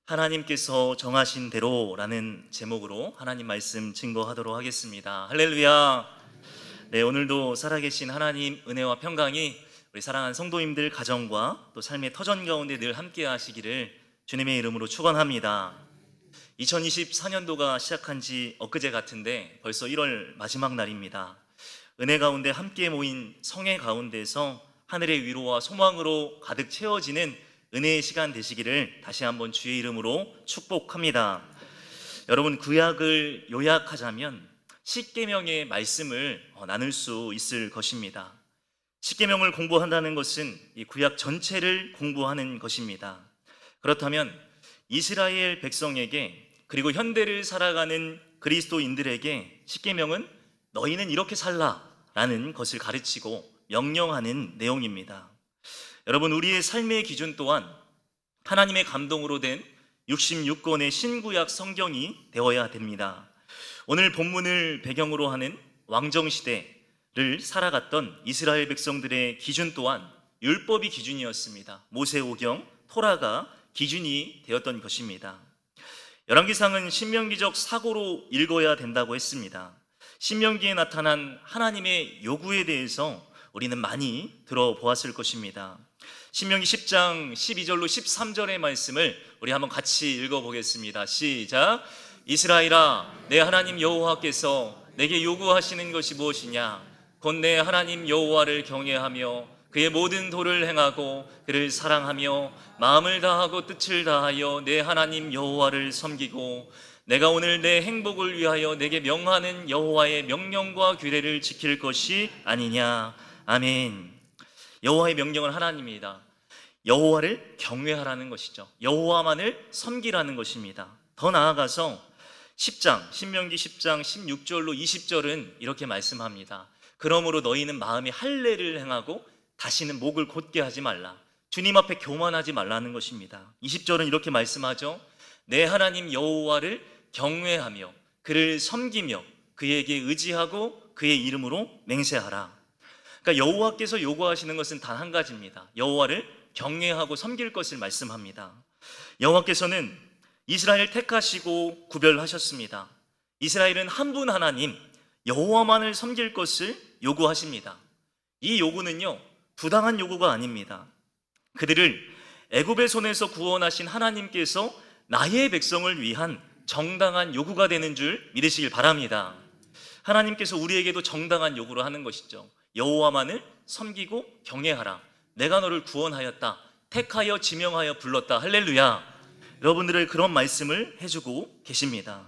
하나님께서 정하신 대로라는 제목으로 하나님 말씀 증거하도록 하겠습니다. 할렐루야. 네, 오늘도 살아계신 하나님 은혜와 평강이 우리 사랑하는 성도님들 가정과 또 삶의 터전 가운데 늘 함께 하시기를 주님의 이름으로 축원합니다. 2024년도가 시작한 지 엊그제 같은데 벌써 1월 마지막 날입니다. 은혜 가운데 함께 모인 성회 가운데서 하늘의 위로와 소망으로 가득 채워지는 은혜의 시간 되시기를 다시 한번 주의 이름으로 축복합니다. 여러분, 구약을 요약하자면 십계명의 말씀을 나눌 수 있을 것입니다. 십계명을 공부한다는 것은 이 구약 전체를 공부하는 것입니다. 그렇다면 이스라엘 백성에게 그리고 현대를 살아가는 그리스도인들에게 십계명은 너희는 이렇게 살라라는 것을 가르치고 명령하는 내용입니다. 여러분, 우리의 삶의 기준 또한 하나님의 감동으로 된 66권의 신구약 성경이 되어야 됩니다. 오늘 본문을 배경으로 하는 왕정시대를 살아갔던 이스라엘 백성들의 기준 또한 율법이 기준이었습니다. 모세오경, 토라가 기준이 되었던 것입니다. 열왕기상은 신명기적 사고로 읽어야 된다고 했습니다. 신명기에 나타난 하나님의 요구에 대해서 우리는 많이 들어보았을 것입니다. 신명기 10장 12절로 13절의 말씀을 우리 한번 같이 읽어보겠습니다. 시작. 이스라엘아, 내 하나님 여호와께서 내게 요구하시는 것이 무엇이냐? 곧 내 하나님 여호와를 경외하며 그의 모든 도를 행하고 그를 사랑하며 마음을 다하고 뜻을 다하여 내 하나님 여호와를 섬기고 내가 오늘 내 행복을 위하여 내게 명하는 여호와의 명령과 규례를 지킬 것이 아니냐. 아멘. 여호와의 명령은 하나님입니다. 여호와를 경외하라는 것이죠. 여호와만을 섬기라는 것입니다. 더 나아가서 신명기 10장 16절로 20절은 이렇게 말씀합니다. 그러므로 너희는 마음에 할례를 행하고 다시는 목을 곧게 하지 말라. 주님 앞에 교만하지 말라는 것입니다. 20절은 이렇게 말씀하죠. 내 하나님 여호와를 경외하며 그를 섬기며 그에게 의지하고 그의 이름으로 맹세하라. 그러니까 여호와께서 요구하시는 것은 단 한 가지입니다. 여호와를 경외하고 섬길 것을 말씀합니다. 여호와께서는 이스라엘 택하시고 구별하셨습니다. 이스라엘은 한 분 하나님 여호와만을 섬길 것을 요구하십니다. 이 요구는요, 부당한 요구가 아닙니다. 그들을 애굽의 손에서 구원하신 하나님께서 나의 백성을 위한 정당한 요구가 되는 줄 믿으시길 바랍니다. 하나님께서 우리에게도 정당한 요구를 하는 것이죠. 여호와만을 섬기고 경외하라. 내가 너를 구원하였다. 택하여 지명하여 불렀다. 할렐루야. 여러분들을 그런 말씀을 해주고 계십니다.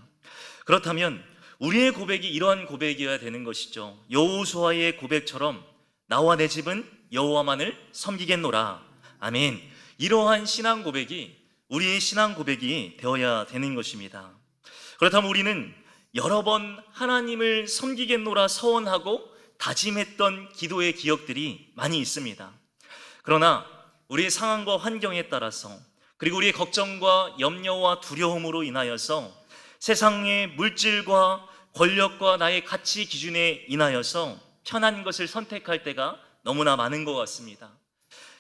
그렇다면 우리의 고백이 이러한 고백이어야 되는 것이죠. 여호수아의 고백처럼 나와 내 집은 여호와만을 섬기겠노라. 아멘. 이러한 신앙 고백이 우리의 신앙 고백이 되어야 되는 것입니다. 그렇다면 우리는 여러 번 하나님을 섬기겠노라 서원하고 다짐했던 기도의 기억들이 많이 있습니다. 그러나 우리의 상황과 환경에 따라서 그리고 우리의 걱정과 염려와 두려움으로 인하여서 세상의 물질과 권력과 나의 가치 기준에 인하여서 편한 것을 선택할 때가 너무나 많은 것 같습니다.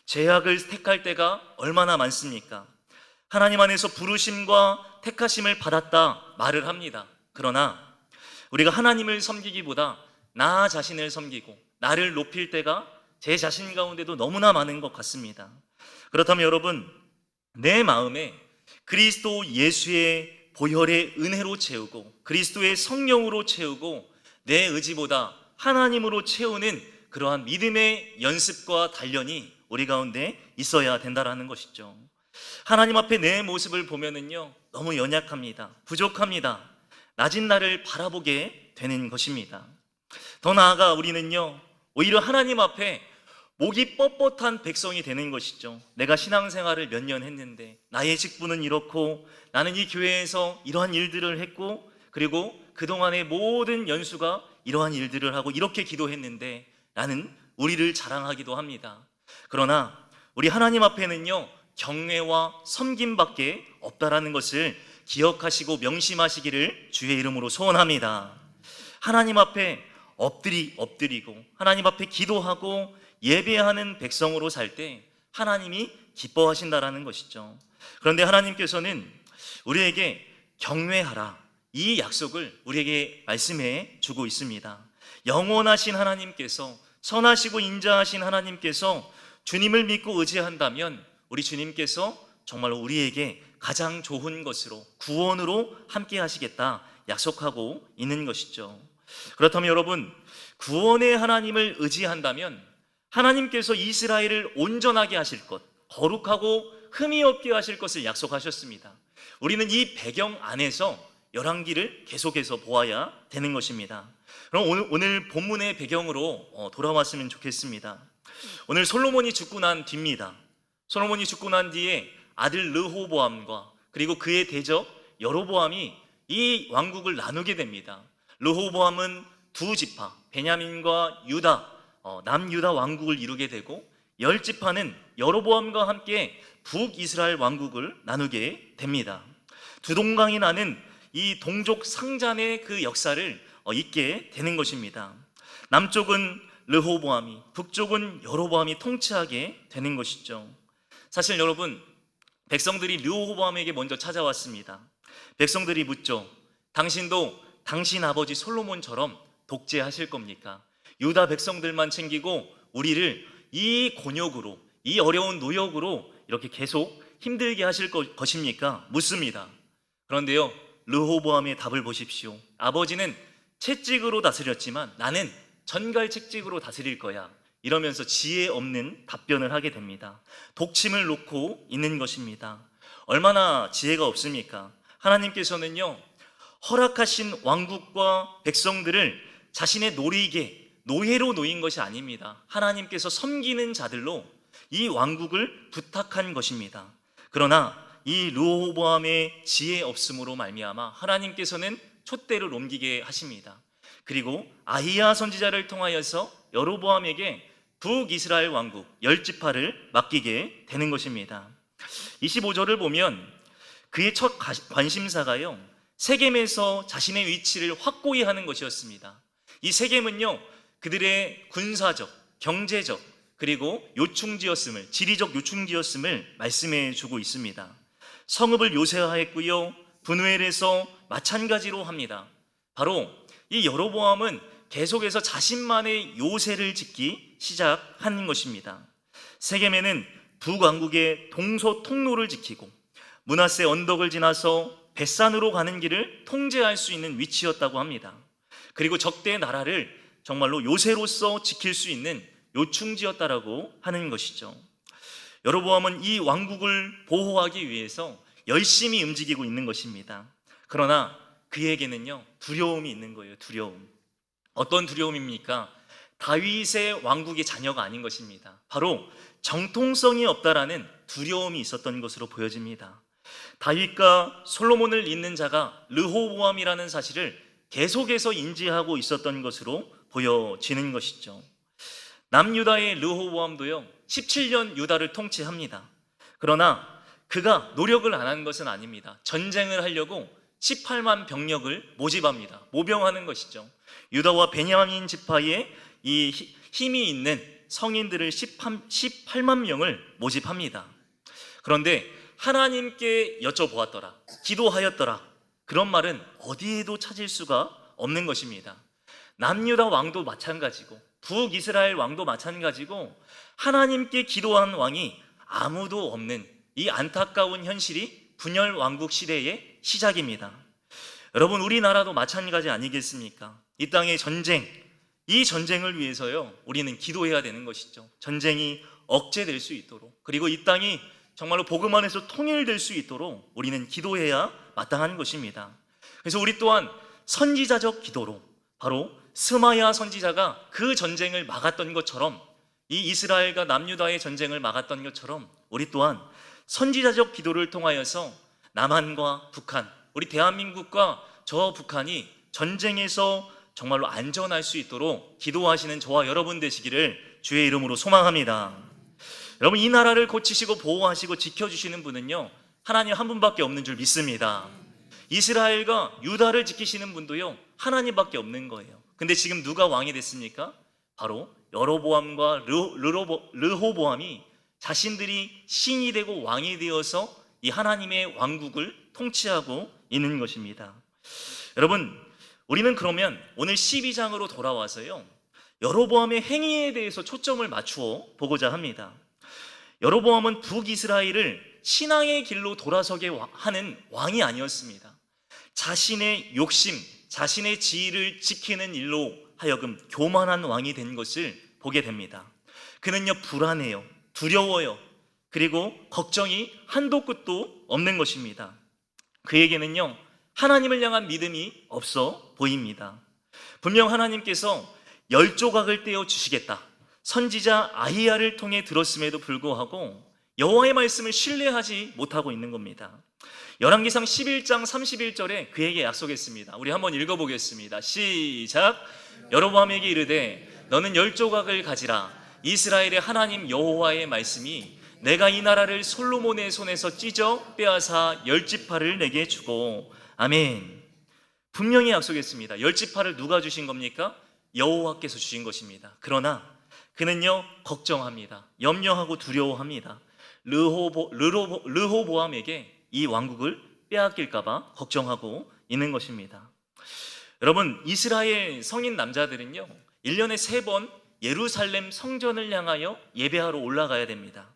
죄악을 택할 때가 얼마나 많습니까? 하나님 안에서 부르심과 택하심을 받았다 말을 합니다. 그러나 우리가 하나님을 섬기기보다 나 자신을 섬기고 나를 높일 때가 제 자신 가운데도 너무나 많은 것 같습니다. 그렇다면 여러분, 내 마음에 그리스도 예수의 보혈의 은혜로 채우고 그리스도의 성령으로 채우고 내 의지보다 하나님으로 채우는 그러한 믿음의 연습과 단련이 우리 가운데 있어야 된다는 것이죠. 하나님 앞에 내 모습을 보면은요, 너무 연약합니다. 부족합니다. 낮은 나를 바라보게 되는 것입니다. 더 나아가 우리는요, 오히려 하나님 앞에 목이 뻣뻣한 백성이 되는 것이죠. 내가 신앙생활을 몇 년 했는데 나의 직분은 이렇고 나는 이 교회에서 이러한 일들을 했고 그리고 그동안의 모든 연수가 이러한 일들을 하고 이렇게 기도했는데 라는 우리를 자랑하기도 합니다. 그러나 우리 하나님 앞에는요, 경외와 섬김밖에 없다라는 것을 기억하시고 명심하시기를 주의 이름으로 소원합니다. 하나님 앞에 엎드리고 하나님 앞에 기도하고 예배하는 백성으로 살 때 하나님이 기뻐하신다라는 것이죠. 그런데 하나님께서는 우리에게 경외하라, 이 약속을 우리에게 말씀해 주고 있습니다. 영원하신 하나님께서, 선하시고 인자하신 하나님께서 주님을 믿고 의지한다면 우리 주님께서 정말로 우리에게 가장 좋은 것으로, 구원으로 함께 하시겠다 약속하고 있는 것이죠. 그렇다면 여러분, 구원의 하나님을 의지한다면 하나님께서 이스라엘을 온전하게 하실 것, 거룩하고 흠이 없게 하실 것을 약속하셨습니다. 우리는 이 배경 안에서 열왕기를 계속해서 보아야 되는 것입니다. 그럼 오늘 본문의 배경으로 돌아왔으면 좋겠습니다. 오늘 솔로몬이 죽고 난 뒤입니다. 솔로몬이 죽고 난 뒤에 아들 르호보암과 그리고 그의 대적 여로보암이 이 왕국을 나누게 됩니다. 르호보암은 두 지파, 베냐민과 유다, 남유다 왕국을 이루게 되고, 열 지파는 여로보암과 함께 북이스라엘 왕국을 나누게 됩니다. 두 동강이 나는 이 동족 상잔의 그 역사를 잊게 되는 것입니다. 남쪽은 르호보암이, 북쪽은 여로보암이 통치하게 되는 것이죠. 사실 여러분, 백성들이 르호보암에게 먼저 찾아왔습니다. 백성들이 묻죠. 당신도 당신 아버지 솔로몬처럼 독재하실 겁니까? 유다 백성들만 챙기고 우리를 이 곤욕으로, 이 어려운 노역으로 이렇게 계속 힘들게 하실 것입니까? 묻습니다. 그런데요, 르호보암의 답을 보십시오. 아버지는 채찍으로 다스렸지만 나는 전갈채찍으로 다스릴 거야, 이러면서 지혜 없는 답변을 하게 됩니다. 독침을 놓고 있는 것입니다. 얼마나 지혜가 없습니까? 하나님께서는요, 허락하신 왕국과 백성들을 자신의 놀이개, 노예로 놓인 것이 아닙니다. 하나님께서 섬기는 자들로 이 왕국을 부탁한 것입니다. 그러나 이 르호보암의 지혜 없음으로 말미암아 하나님께서는 촛대를 옮기게 하십니다. 그리고 아히야 선지자를 통하여서 여로보암에게 북이스라엘 왕국 10지파를 맡기게 되는 것입니다. 25절을 보면 그의 첫 관심사가요, 세겜에서 자신의 위치를 확고히 하는 것이었습니다. 이 세겜은요, 그들의 군사적, 경제적, 그리고 요충지였음을, 지리적 요충지였음을 말씀해 주고 있습니다. 성읍을 요새화했고요, 분우엘에서 마찬가지로 합니다. 바로 이 여로보암은 계속해서 자신만의 요새를 짓기 시작하는 것입니다. 세겜에는 북왕국의 동서 통로를 지키고 므낫세 언덕을 지나서 벳산으로 가는 길을 통제할 수 있는 위치였다고 합니다. 그리고 적대의 나라를 정말로 요새로서 지킬 수 있는 요충지였다라고 하는 것이죠. 여로보암은 이 왕국을 보호하기 위해서 열심히 움직이고 있는 것입니다. 그러나 그에게는요, 두려움이 있는 거예요. 두려움. 어떤 두려움입니까? 다윗의 왕국의 자녀가 아닌 것입니다. 바로 정통성이 없다라는 두려움이 있었던 것으로 보여집니다. 다윗과 솔로몬을 잇는 자가 르호보암이라는 사실을 계속해서 인지하고 있었던 것으로 보여지는 것이죠. 남유다의 르호보암도요, 17년 유다를 통치합니다. 그러나 그가 노력을 안 한 것은 아닙니다. 전쟁을 하려고 18만 병력을 모집합니다. 모병하는 것이죠. 유다와 베냐민 지파에 이 힘이 있는 성인들을 18만 명을 모집합니다. 그런데 하나님께 여쭤보았더라, 기도하였더라, 그런 말은 어디에도 찾을 수가 없는 것입니다. 남유다 왕도 마찬가지고 북이스라엘 왕도 마찬가지고 하나님께 기도한 왕이 아무도 없는 이 안타까운 현실이 분열 왕국 시대의 시작입니다. 여러분, 우리나라도 마찬가지 아니겠습니까? 이 땅의 전쟁, 이 전쟁을 위해서요, 우리는 기도해야 되는 것이죠. 전쟁이 억제될 수 있도록, 그리고 이 땅이 정말로 복음 안에서 통일될 수 있도록 우리는 기도해야 마땅한 것입니다. 그래서 우리 또한 선지자적 기도로, 바로 스마야 선지자가 그 전쟁을 막았던 것처럼, 이 이스라엘과 남유다의 전쟁을 막았던 것처럼 우리 또한 선지자적 기도를 통하여서 남한과 북한, 우리 대한민국과 저 북한이 전쟁에서 정말로 안전할 수 있도록 기도하시는 저와 여러분 되시기를 주의 이름으로 소망합니다. 여러분, 이 나라를 고치시고 보호하시고 지켜주시는 분은요, 하나님 한 분밖에 없는 줄 믿습니다. 이스라엘과 유다를 지키시는 분도요, 하나님밖에 없는 거예요. 근데 지금 누가 왕이 됐습니까? 바로 여로보암과 르호보암이 자신들이 신이 되고 왕이 되어서 이 하나님의 왕국을 통치하고 있는 것입니다. 여러분, 우리는 그러면 오늘 12장으로 돌아와서요, 여로보암의 행위에 대해서 초점을 맞추어 보고자 합니다. 여로보암은 북이스라엘을 신앙의 길로 돌아서게 하는 왕이 아니었습니다. 자신의 욕심, 자신의 지위를 지키는 일로 하여금 교만한 왕이 된 것을 보게 됩니다. 그는요, 불안해요, 두려워요, 그리고 걱정이 한도 끝도 없는 것입니다. 그에게는요, 하나님을 향한 믿음이 없어 보입니다. 분명 하나님께서 10조각을 떼어 주시겠다, 선지자 아히야를 통해 들었음에도 불구하고 여호와의 말씀을 신뢰하지 못하고 있는 겁니다. 열왕기상 11장 31절에 그에게 약속했습니다. 우리 한번 읽어보겠습니다. 시작. 여로보암에게 이르되 너는 10조각을 가지라. 이스라엘의 하나님 여호와의 말씀이 내가 이 나라를 솔로몬의 손에서 찢어 빼앗아 10지파를 내게 주고. 아멘. 분명히 약속했습니다. 10지파를 누가 주신 겁니까? 여호와께서 주신 것입니다. 그러나 그는요, 걱정합니다. 염려하고 두려워합니다. 르호보암에게 이 왕국을 빼앗길까봐 걱정하고 있는 것입니다. 여러분, 이스라엘 성인 남자들은요, 1년에 3번 예루살렘 성전을 향하여 예배하러 올라가야 됩니다.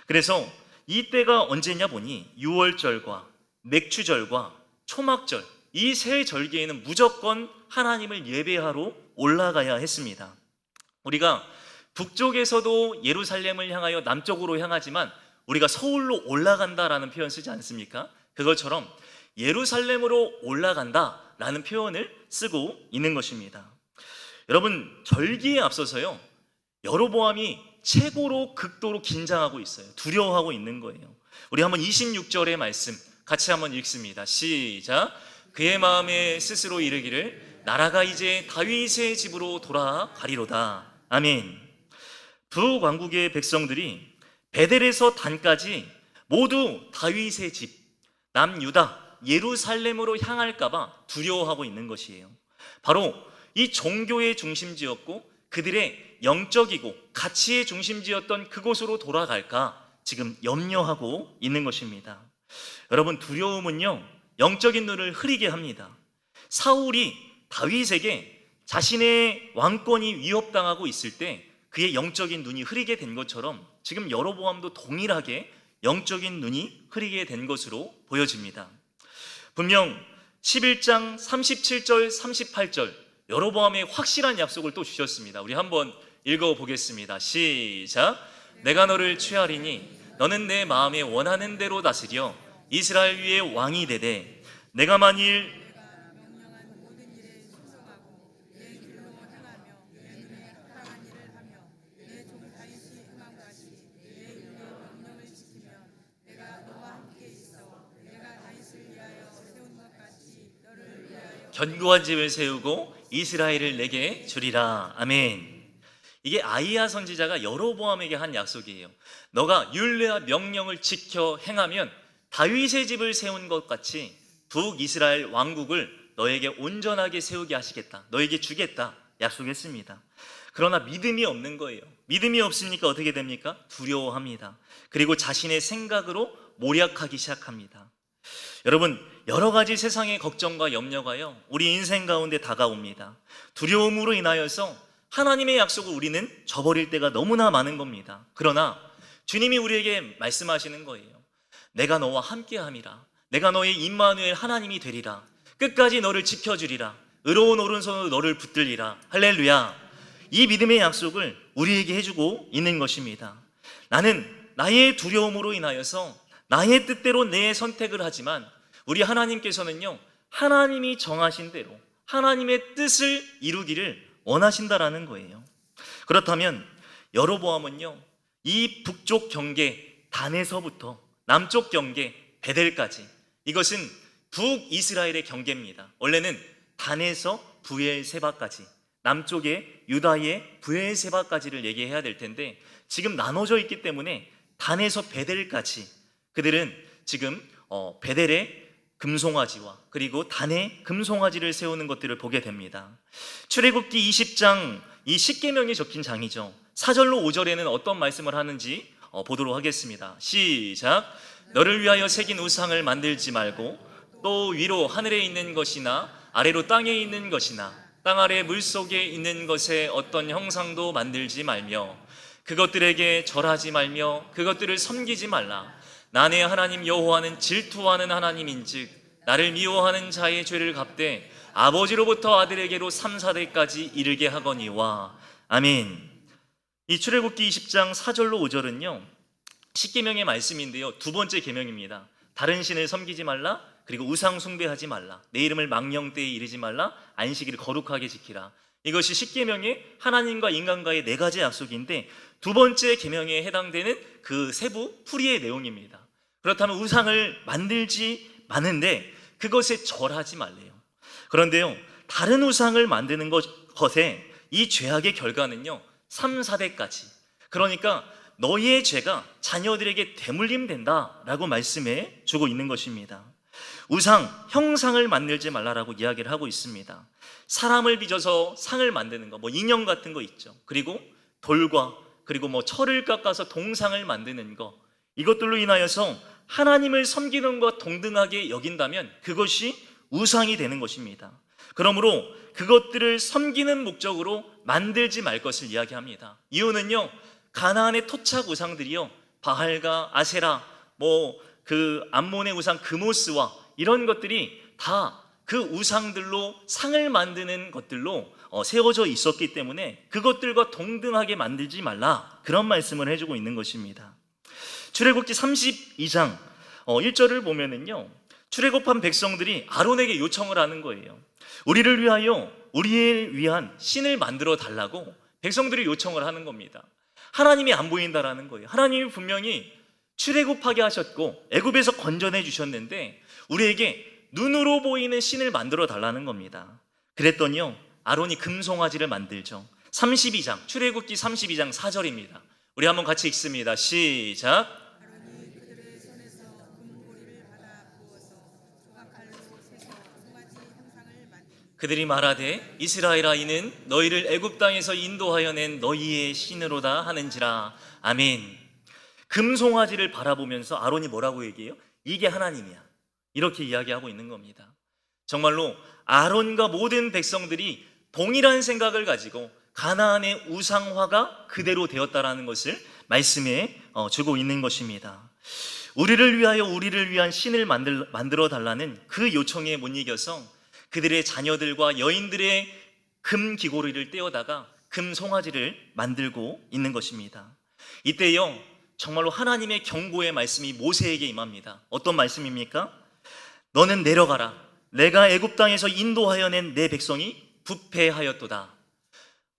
그래서 이때가 언제냐 보니 6월절과 맥추절과 초막절, 이 세 절기에는 무조건 하나님을 예배하러 올라가야 했습니다. 우리가 북쪽에서도 예루살렘을 향하여 남쪽으로 향하지만 우리가 서울로 올라간다라는 표현 쓰지 않습니까? 그것처럼 예루살렘으로 올라간다라는 표현을 쓰고 있는 것입니다. 여러분, 절기에 앞서서요, 여로보암이 최고로 극도로 긴장하고 있어요. 두려워하고 있는 거예요. 우리 한번 26절의 말씀 같이 한번 읽습니다. 시작. 그의 마음에 스스로 이르기를 나라가 이제 다윗의 집으로 돌아가리로다. 아멘. 북왕국의 백성들이 베델에서 단까지 모두 다윗의 집, 남유다, 예루살렘으로 향할까봐 두려워하고 있는 것이에요. 바로 이 종교의 중심지였고 그들의 영적이고 가치의 중심지였던 그곳으로 돌아갈까 지금 염려하고 있는 것입니다. 여러분, 두려움은요, 영적인 눈을 흐리게 합니다. 사울이 다윗에게 자신의 왕권이 위협당하고 있을 때 그의 영적인 눈이 흐리게 된 것처럼 지금 여로보암도 동일하게 영적인 눈이 흐리게 된 것으로 보여집니다. 분명 11장 37절 38절 여로보암의 확실한 약속을 또 주셨습니다. 우리 한번 읽어보겠습니다. 시작. 내가 너를 취하리니 너는 내 마음에 원하는 대로 다스려 이스라엘 위에 왕이 되되 내가 만일 견고한 집을 세우고 이스라엘을 내게 주리라. 아멘. 이게 아히야 선지자가 여로보암에게 한 약속이에요. 너가 율례와 명령을 지켜 행하면 다윗의 집을 세운 것 같이 북이스라엘 왕국을 너에게 온전하게 세우게 하시겠다, 너에게 주겠다 약속했습니다. 그러나 믿음이 없는 거예요. 믿음이 없으니까 어떻게 됩니까? 두려워합니다. 그리고 자신의 생각으로 몰약하기 시작합니다. 여러분, 여러 가지 세상의 걱정과 염려가요, 우리 인생 가운데 다가옵니다. 두려움으로 인하여서 하나님의 약속을 우리는 저버릴 때가 너무나 많은 겁니다. 그러나 주님이 우리에게 말씀하시는 거예요. 내가 너와 함께함이라. 내가 너의 임마누엘 하나님이 되리라. 끝까지 너를 지켜주리라. 의로운 오른손으로 너를 붙들리라. 할렐루야. 이 믿음의 약속을 우리에게 해주고 있는 것입니다. 나는 나의 두려움으로 인하여서 나의 뜻대로 내 선택을 하지만 우리 하나님께서는요, 하나님이 정하신 대로 하나님의 뜻을 이루기를 원하신다라는 거예요. 그렇다면 여로보암은요, 이 북쪽 경계 단에서부터 남쪽 경계 베델까지, 이것은 북이스라엘의 경계입니다. 원래는 단에서 브엘세바까지, 남쪽의 유다의 브엘세바까지를 얘기해야 될 텐데 지금 나눠져 있기 때문에 단에서 베델까지 그들은 지금 베델의 금송아지와 그리고 단의 금송아지를 세우는 것들을 보게 됩니다. 출애굽기 20장 이 십계명이 적힌 장이죠. 4절로 5절에는 어떤 말씀을 하는지 보도록 하겠습니다. 시작. 너를 위하여 새긴 우상을 만들지 말고 또 위로 하늘에 있는 것이나 아래로 땅에 있는 것이나 땅 아래 물속에 있는 것에 어떤 형상도 만들지 말며 그것들에게 절하지 말며 그것들을 섬기지 말라. 나 내 하나님 여호와는 질투하는 하나님인즉 나를 미워하는 자의 죄를 갚되 아버지로부터 아들에게로 3, 4대까지 이르게 하거니와. 아멘. 이 출애굽기 20장 4절로 5절은요 십계명의 말씀인데요, 두 번째 계명입니다. 다른 신을 섬기지 말라, 그리고 우상 숭배하지 말라, 내 이름을 망령되이 이르지 말라, 안식일을 거룩하게 지키라. 이것이 십계명의 하나님과 인간과의 네 가지 약속인데 두 번째 계명에 해당되는 그 세부 풀이의 내용입니다. 그렇다면 우상을 만들지 마는데 그것에 절하지 말래요. 그런데요, 다른 우상을 만드는 것에 이 죄악의 결과는요 3, 4대까지, 그러니까 너희의 죄가 자녀들에게 대물림된다 라고 말씀해 주고 있는 것입니다. 우상, 형상을 만들지 말라라고 이야기를 하고 있습니다. 사람을 빚어서 상을 만드는 거, 인형 같은 거 있죠. 그리고 돌과 그리고 철을 깎아서 동상을 만드는 거, 이것들로 인하여서 하나님을 섬기는 것 동등하게 여긴다면 그것이 우상이 되는 것입니다. 그러므로 그것들을 섬기는 목적으로 만들지 말 것을 이야기합니다. 이유는요, 가나안의 토착 우상들이요 바알과 아세라, 그 암몬의 우상 그모스와 이런 것들이 다 그 우상들로 상을 만드는 것들로 세워져 있었기 때문에 그것들과 동등하게 만들지 말라, 그런 말씀을 해주고 있는 것입니다. 출애굽기 32장 1절을 보면은요 출애굽한 백성들이 아론에게 요청을 하는 거예요. 우리를 위하여 우리를 위한 신을 만들어 달라고 백성들이 요청을 하는 겁니다. 하나님이 안 보인다라는 거예요. 하나님이 분명히 출애굽하게 하셨고 애굽에서 건져내 주셨는데 우리에게 눈으로 보이는 신을 만들어 달라는 겁니다. 그랬더니요 아론이 금송아지를 만들죠. 32장 출애굽기 32장 4절입니다. 우리 한번 같이 읽습니다. 시작. 그들이 말하되 이스라엘아 이는 너희를 애굽 땅에서 인도하여 낸 너희의 신으로다 하는지라. 아멘. 금송아지를 바라보면서 아론이 뭐라고 얘기해요? 이게 하나님이야, 이렇게 이야기하고 있는 겁니다. 정말로 아론과 모든 백성들이 동일한 생각을 가지고 가나안의 우상화가 그대로 되었다라는 것을 말씀해 주고 있는 것입니다. 우리를 위하여 우리를 위한 신을 만들어 달라는 그 요청에 못 이겨서 그들의 자녀들과 여인들의 금 귀고리를 떼어다가 금 송아지를 만들고 있는 것입니다. 이때요 정말로 하나님의 경고의 말씀이 모세에게 임합니다. 어떤 말씀입니까? 너는 내려가라. 내가 애굽 땅에서 인도하여 낸 내 백성이 부패하였도다.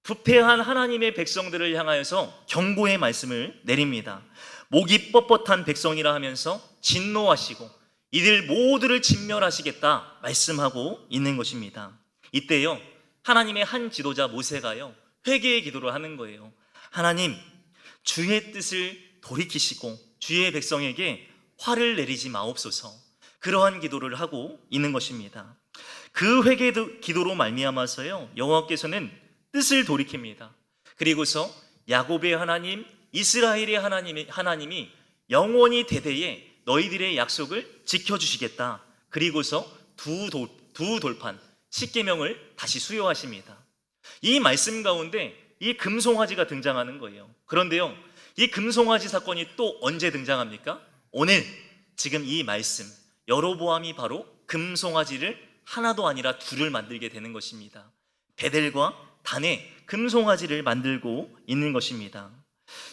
부패한 하나님의 백성들을 향하여서 경고의 말씀을 내립니다. 목이 뻣뻣한 백성이라 하면서 진노하시고 이들 모두를 진멸하시겠다 말씀하고 있는 것입니다. 이때요 하나님의 한 지도자 모세가요 회개의 기도를 하는 거예요. 하나님, 주의 뜻을 돌이키시고 주의 백성에게 화를 내리지 마옵소서, 그러한 기도를 하고 있는 것입니다. 그 회개 기도로 말미암아서요 여호와께서는 뜻을 돌이킵니다. 그리고서 야곱의 하나님, 이스라엘의 하나님이 영원히 대대에 너희들의 약속을 지켜주시겠다. 그리고서 두 돌판 십계명을 다시 수여하십니다. 이 말씀 가운데 이 금송아지가 등장하는 거예요. 그런데요 이 금송아지 사건이 또 언제 등장합니까? 오늘 지금 이 말씀, 여로보암이 바로 금송아지를 하나도 아니라 둘을 만들게 되는 것입니다. 베델과 단에 금송아지를 만들고 있는 것입니다.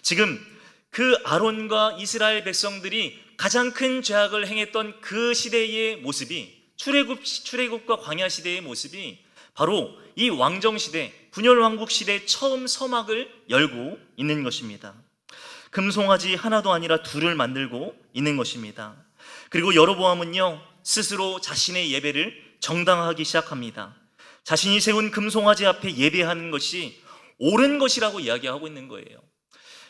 지금 그 아론과 이스라엘 백성들이 가장 큰 죄악을 행했던 그 시대의 모습이, 출애굽과 광야 시대의 모습이 바로 이 왕정시대, 분열왕국 시대 처음 서막을 열고 있는 것입니다. 금송아지 하나도 아니라 둘을 만들고 있는 것입니다. 그리고 여로보암은요 스스로 자신의 예배를 정당화하기 시작합니다. 자신이 세운 금송아지 앞에 예배하는 것이 옳은 것이라고 이야기하고 있는 거예요.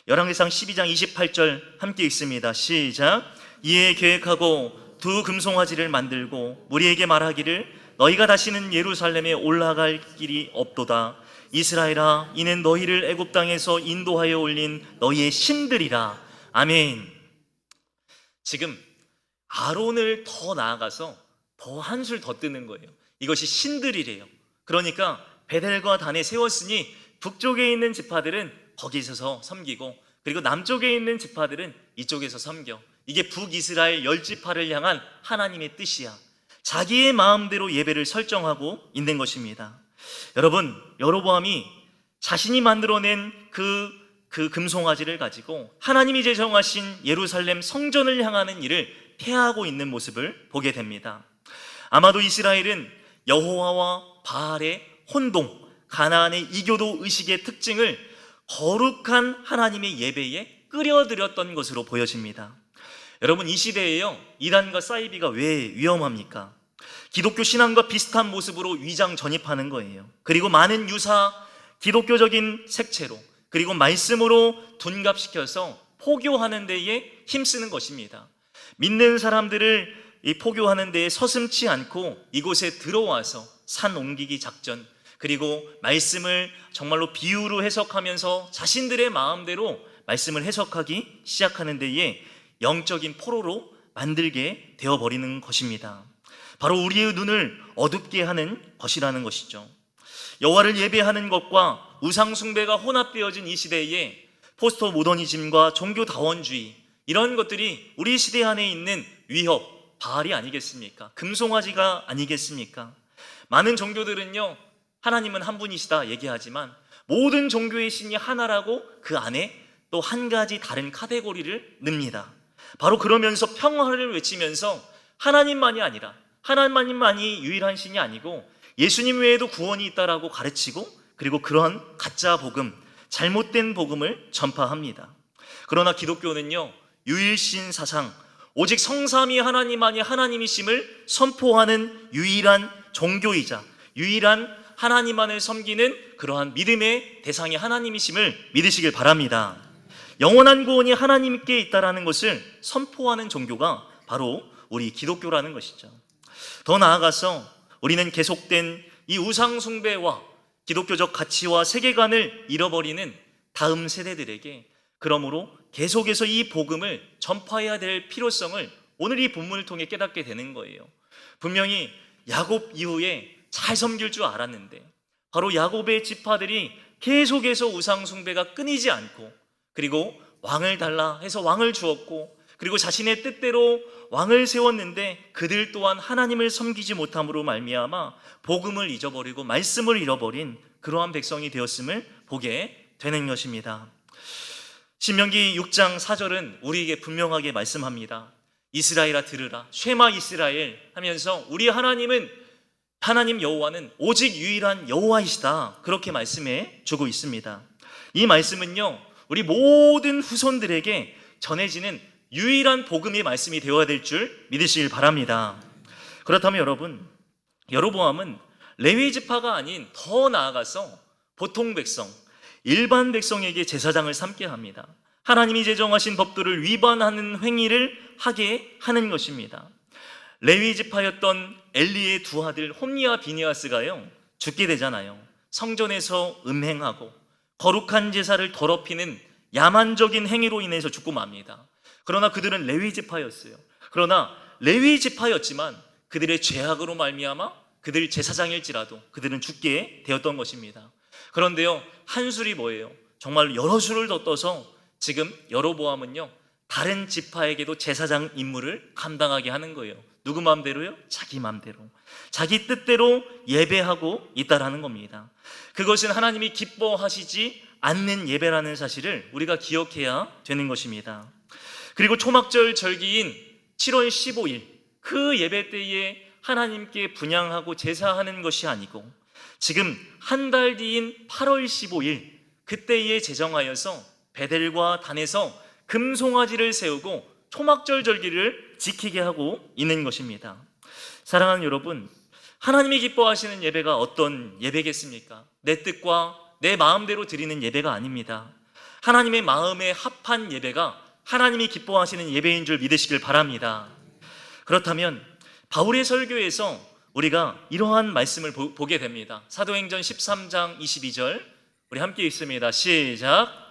열왕기상 12장 28절 함께 읽습니다. 시작. 이에 계획하고 두 금송아지를 만들고 무리에게 말하기를 너희가 다시는 예루살렘에 올라갈 길이 없도다. 이스라엘아 이는 너희를 애굽 땅에서 인도하여 올린 너희의 신들이라. 아멘. 지금 아론을 더 나아가서 더 한술 더 뜨는 거예요. 이것이 신들이래요. 그러니까 베델과 단에 세웠으니 북쪽에 있는 지파들은 거기서 섬기고, 그리고 남쪽에 있는 지파들은 이쪽에서 섬겨. 이게 북이스라엘 10지파를 향한 하나님의 뜻이야. 자기의 마음대로 예배를 설정하고 있는 것입니다. 여러분, 여로보암이 자신이 만들어낸 그 금송아지를 가지고 하나님이 제정하신 예루살렘 성전을 향하는 일을 폐하고 있는 모습을 보게 됩니다. 아마도 이스라엘은 여호와와 바알의 혼동, 가나안의 이교도 의식의 특징을 거룩한 하나님의 예배에 끌어들였던 것으로 보여집니다. 여러분, 이 시대에요, 이단과 사이비가 왜 위험합니까? 기독교 신앙과 비슷한 모습으로 위장 전입하는 거예요. 그리고 많은 유사 기독교적인 색채로, 그리고 말씀으로 둔갑시켜서 포교하는 데에 힘쓰는 것입니다. 믿는 사람들을 이 포교하는 데에 서슴지 않고 이곳에 들어와서 산 옮기기 작전, 그리고 말씀을 정말로 비유로 해석하면서 자신들의 마음대로 말씀을 해석하기 시작하는 데에 영적인 포로로 만들게 되어버리는 것입니다. 바로 우리의 눈을 어둡게 하는 것이라는 것이죠. 여호와를 예배하는 것과 우상 숭배가 혼합되어진 이 시대에 포스트 모더니즘과 종교 다원주의, 이런 것들이 우리 시대 안에 있는 위협, 바알이 아니겠습니까? 금송아지가 아니겠습니까? 많은 종교들은요, 하나님은 한 분이시다 얘기하지만 모든 종교의 신이 하나라고 그 안에 또 한 가지 다른 카테고리를 넣습니다. 바로 그러면서 평화를 외치면서 하나님만이 아니라, 하나님만이 유일한 신이 아니고 예수님 외에도 구원이 있다라고 가르치고, 그리고 그런 가짜 복음, 잘못된 복음을 전파합니다. 그러나 기독교는요, 유일신 사상, 오직 성삼위 하나님만이 하나님이심을 선포하는 유일한 종교이자 유일한 하나님만을 섬기는 그러한 믿음의 대상이 하나님이심을 믿으시길 바랍니다. 영원한 구원이 하나님께 있다라는 것을 선포하는 종교가 바로 우리 기독교라는 것이죠. 더 나아가서 우리는 계속된 이 우상 숭배와 기독교적 가치와 세계관을 잃어버리는 다음 세대들에게, 그러므로 계속해서 이 복음을 전파해야 될 필요성을 오늘 이 본문을 통해 깨닫게 되는 거예요. 분명히 야곱 이후에 잘 섬길 줄 알았는데, 바로 야곱의 지파들이 계속해서 우상 숭배가 끊이지 않고, 그리고 왕을 달라 해서 왕을 주었고, 그리고 자신의 뜻대로 왕을 세웠는데 그들 또한 하나님을 섬기지 못함으로 말미암아 복음을 잊어버리고 말씀을 잃어버린 그러한 백성이 되었음을 보게 되는 것입니다. 신명기 6장 4절은 우리에게 분명하게 말씀합니다. 이스라엘아 들으라, 쉐마 이스라엘 하면서 우리 하나님 여호와는 오직 유일한 여호와이시다, 그렇게 말씀해 주고 있습니다. 이 말씀은요, 우리 모든 후손들에게 전해지는 유일한 복음의 말씀이 되어야 될 줄 믿으시길 바랍니다. 그렇다면 여러분, 여로보암은 레위 지파가 아닌 더 나아가서 보통 백성, 일반 백성에게 제사장을 삼게 합니다. 하나님이 제정하신 법도를 위반하는 행위를 하게 하는 것입니다. 레위 지파였던 엘리의 두 아들 홈니와 비니아스가요, 죽게 되잖아요. 성전에서 음행하고 거룩한 제사를 더럽히는 야만적인 행위로 인해서 죽고 맙니다. 그러나 그들은 레위 지파였어요. 그러나 레위 지파였지만 그들의 죄악으로 말미암아 그들 제사장일지라도 그들은 죽게 되었던 것입니다. 그런데요, 한 술이 뭐예요? 정말 여러 술을 더 떠서 지금 여로보암은요, 다른 지파에게도 제사장 임무를 감당하게 하는 거예요. 누구 마음대로요? 자기 마음대로, 자기 뜻대로 예배하고 있다라는 겁니다. 그것은 하나님이 기뻐하시지 않는 예배라는 사실을 우리가 기억해야 되는 것입니다. 그리고 초막절 절기인 7월 15일 그 예배 때에 하나님께 분향하고 제사하는 것이 아니고, 지금 한 달 뒤인 8월 15일 그때에 제정하여서 베델과 단에서 금송아지를 세우고 초막절 절기를 지키게 하고 있는 것입니다. 사랑하는 여러분, 하나님이 기뻐하시는 예배가 어떤 예배겠습니까? 내 뜻과 내 마음대로 드리는 예배가 아닙니다. 하나님의 마음에 합한 예배가 하나님이 기뻐하시는 예배인 줄 믿으시길 바랍니다. 그렇다면 바울의 설교에서 우리가 이러한 말씀을 보게 됩니다. 사도행전 13장 22절, 우리 함께 읽습니다. 시작.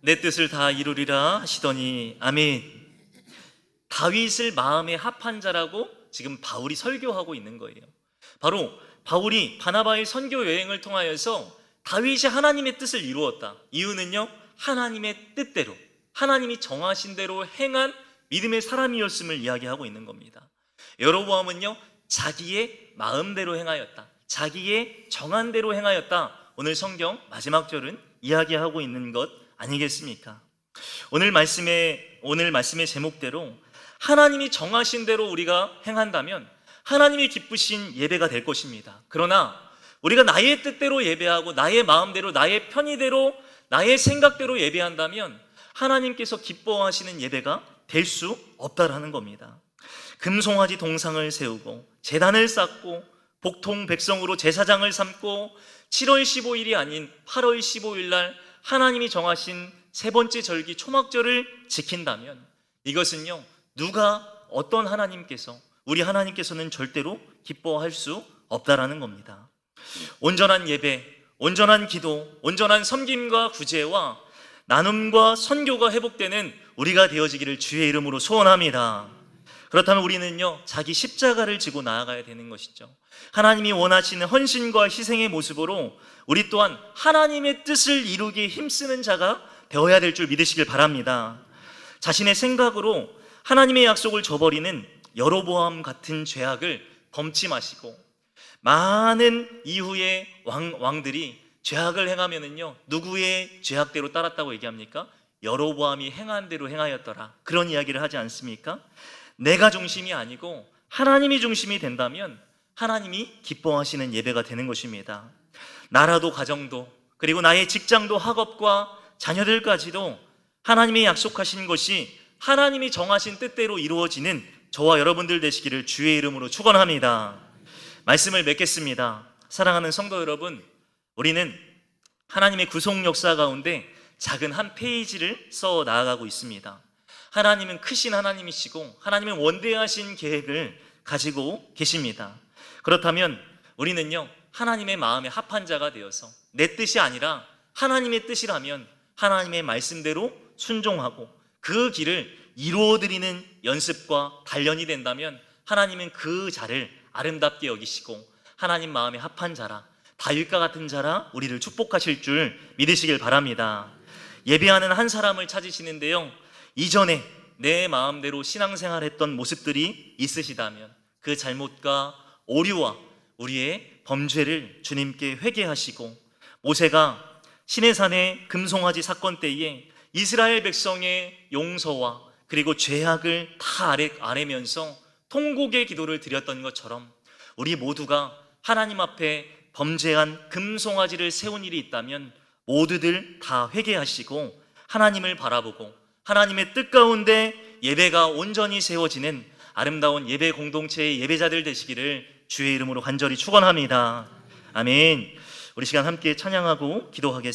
내 뜻을 다 이루리라 하시더니 아멘. 다윗을 마음에 합한 자라고 지금 바울이 설교하고 있는 거예요. 바로 바울이 바나바의 선교 여행을 통하여서 다윗이 하나님의 뜻을 이루었다. 이유는요, 하나님의 뜻대로, 하나님이 정하신 대로 행한 믿음의 사람이었음을 이야기하고 있는 겁니다. 여로보암은요, 자기의 마음대로 행하였다, 자기의 정한 대로 행하였다. 오늘 성경 마지막 절은 이야기하고 있는 것 아니겠습니까? 오늘 말씀의 제목대로 하나님이 정하신 대로 우리가 행한다면 하나님이 기쁘신 예배가 될 것입니다. 그러나 우리가 나의 뜻대로 예배하고 나의 마음대로, 나의 편의대로, 나의 생각대로 예배한다면 하나님께서 기뻐하시는 예배가 될 수 없다라는 겁니다. 금송아지 동상을 세우고 제단을 쌓고 복통 백성으로 제사장을 삼고 7월 15일이 아닌 8월 15일 날 하나님이 정하신 세 번째 절기 초막절을 지킨다면 이것은요, 누가 어떤 하나님께서, 우리 하나님께서는 절대로 기뻐할 수 없다라는 겁니다. 온전한 예배, 온전한 기도, 온전한 섬김과 구제와 나눔과 선교가 회복되는 우리가 되어지기를 주의 이름으로 소원합니다. 그렇다면 우리는요, 자기 십자가를 지고 나아가야 되는 것이죠. 하나님이 원하시는 헌신과 희생의 모습으로 우리 또한 하나님의 뜻을 이루기에 힘쓰는 자가 되어야 될 줄 믿으시길 바랍니다. 자신의 생각으로 하나님의 약속을 저버리는 여로보암 같은 죄악을 범치 마시고, 많은 이후의 왕들이 죄악을 행하면은요, 누구의 죄악대로 따랐다고 얘기합니까? 여로보암이 행한 대로 행하였더라, 그런 이야기를 하지 않습니까? 내가 중심이 아니고 하나님이 중심이 된다면 하나님이 기뻐하시는 예배가 되는 것입니다. 나라도 가정도, 그리고 나의 직장도, 학업과 자녀들까지도 하나님이 약속하신 것이 하나님이 정하신 뜻대로 이루어지는 저와 여러분들 되시기를 주의 이름으로 축원합니다. 말씀을 맺겠습니다. 사랑하는 성도 여러분, 우리는 하나님의 구속 역사 가운데 작은 한 페이지를 써 나아가고 있습니다. 하나님은 크신 하나님이시고 하나님은 원대하신 계획을 가지고 계십니다. 그렇다면 우리는요, 하나님의 마음에 합한 자가 되어서 내 뜻이 아니라 하나님의 뜻이라면 하나님의 말씀대로 순종하고 그 길을 이루어드리는 연습과 단련이 된다면 하나님은 그 자를 아름답게 여기시고 하나님 마음에 합한 자라, 다윗과 같은 자라 우리를 축복하실 줄 믿으시길 바랍니다. 예배하는 한 사람을 찾으시는데요, 이전에 내 마음대로 신앙생활했던 모습들이 있으시다면 그 잘못과 오류와 우리의 범죄를 주님께 회개하시고, 모세가 시내산의 금송아지 사건 때에 이스라엘 백성의 용서와 그리고 죄악을 다 아뢰면서 통곡의 기도를 드렸던 것처럼 우리 모두가 하나님 앞에 범죄한 금송아지를 세운 일이 있다면 모두들 다 회개하시고 하나님을 바라보고 하나님의 뜻 가운데 예배가 온전히 세워지는 아름다운 예배 공동체의 예배자들 되시기를 주의 이름으로 간절히 축원합니다. 아멘. 우리 시간 함께 찬양하고 기도하겠습니다.